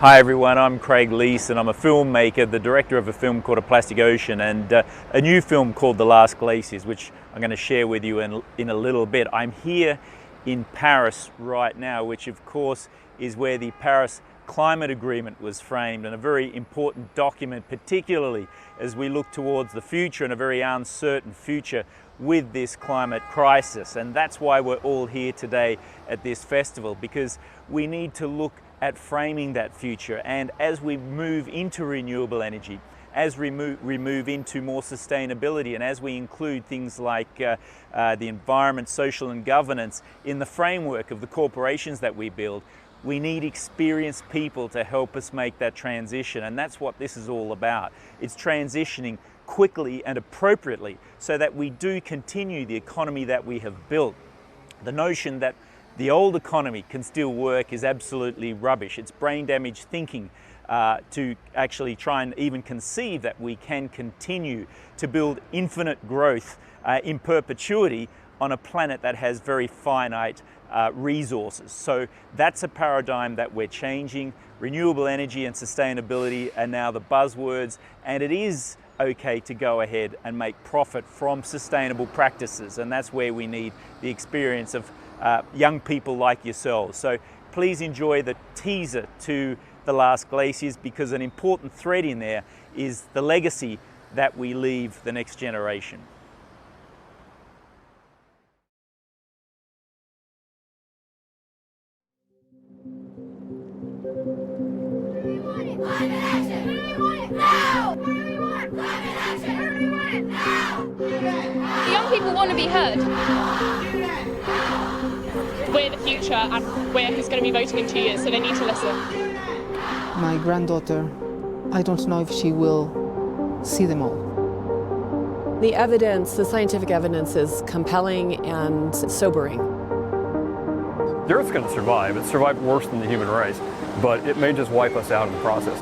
Hi everyone, I'm Craig Leese and I'm a filmmaker, the director of a film called A Plastic Ocean and a new film called The Last Glaciers, which I'm going to share with you in a little bit. I'm here in Paris right now, which of course is where the Paris Climate Agreement was framed, and a very important document, particularly as we look towards the future and a very uncertain future with this climate crisis. And that's why we're all here today at this festival, because we need to look at framing that future. And as we move into renewable energy, as we move into more sustainability, and as we include things like the environment, social and governance in the framework of the corporations that we build, we need experienced people to help us make that transition. And that's what this is all about. It's transitioning quickly and appropriately so that we do continue the economy that we have built. The notion that the old economy can still work is absolutely rubbish. It's brain damaged thinking to actually try and even conceive that we can continue to build infinite growth in perpetuity on a planet that has very finite resources. So that's a paradigm that we're changing. Renewable energy and sustainability are now the buzzwords, and it is okay to go ahead and make profit from sustainable practices, and that's where we need the experience of young people like yourselves. So please enjoy the teaser to The Last Glaciers, because an important thread in there is the legacy that we leave the next generation. The young people want to be heard. We're the future and we're who's going to be voting in 2 years, so they need to listen. My granddaughter, I don't know if she will see them all. The evidence, the scientific evidence is compelling and sobering. The Earth's going to survive. It's survived worse than the human race, but it may just wipe us out in the process.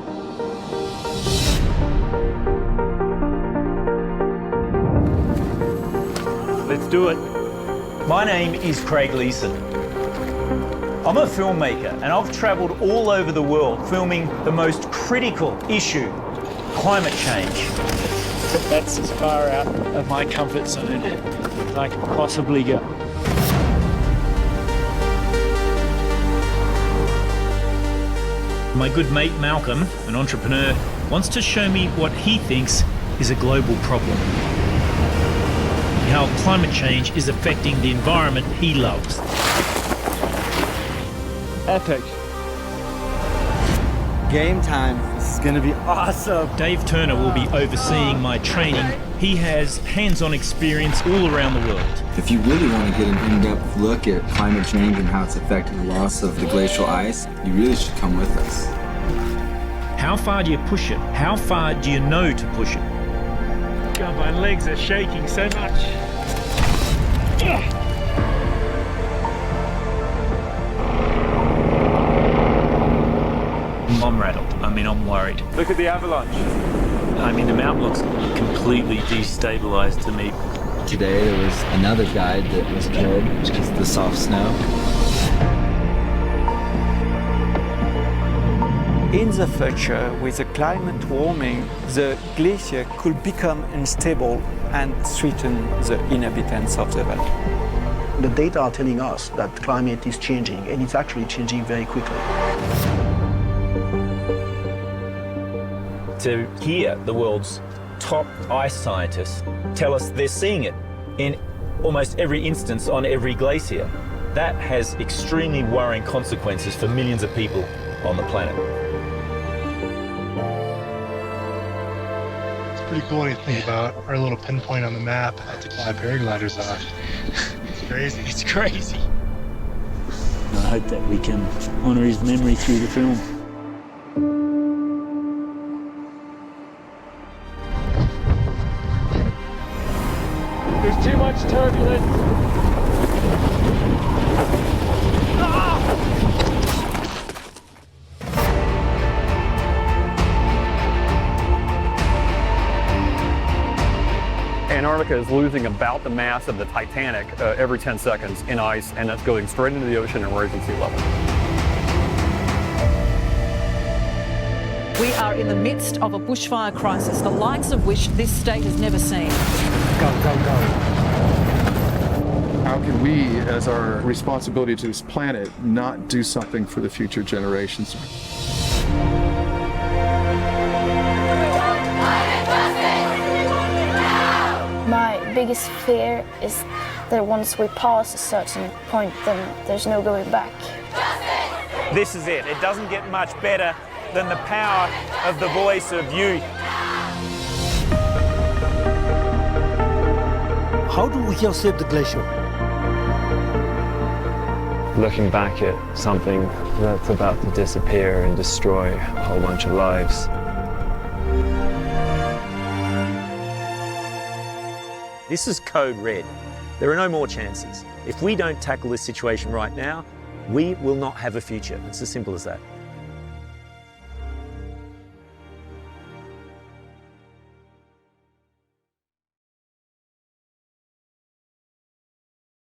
Let's do it. My name is Craig Leese. I'm a filmmaker and I've traveled all over the world filming the most critical issue, climate change. That's as far out of my comfort zone as I can possibly go. My good mate Malcolm, an entrepreneur, wants to show me what he thinks is a global problem. How climate change is affecting the environment he loves. Epic. Game time. This is gonna be awesome. Dave Turner will be overseeing my training. He has hands-on experience all around the world. If you really want to get an in-depth look at climate change and how it's affecting the loss of the glacial ice, you really should come with us. How far do you push it? How far do you know to push it? God, my legs are shaking so much. I'm rattled. I'm worried. Look at the avalanche. The mountain looks completely destabilized to me. Today there was another guide that was killed because of the soft snow. In the future, with the climate warming, the glacier could become unstable and threaten the inhabitants of the valley. The data are telling us that climate is changing, and it's actually changing very quickly. To hear the world's top ice scientists tell us they're seeing it in almost every instance on every glacier, that has extremely worrying consequences for millions of people on the planet. It's pretty cool when you think about our little pinpoint on the map to fly paragliders off. It's crazy. It's crazy. I hope that we can honour his memory through the film. There's too much turbulence. Antarctica is losing about the mass of the Titanic every 10 seconds in ice, and that's going straight into the ocean and raising sea level. We are in the midst of a bushfire crisis, the likes of which this state has never seen. Go, go, go. How can we, as our responsibility to this planet, not do something for the future generations? My biggest fear is that once we pass a certain point, then there's no going back. This is it. It doesn't get much better than the power of the voice of youth. How do we help save the glacier? Looking back at something that's about to disappear and destroy a whole bunch of lives. This is code red. There are no more chances. If we don't tackle this situation right now, we will not have a future. It's as simple as that.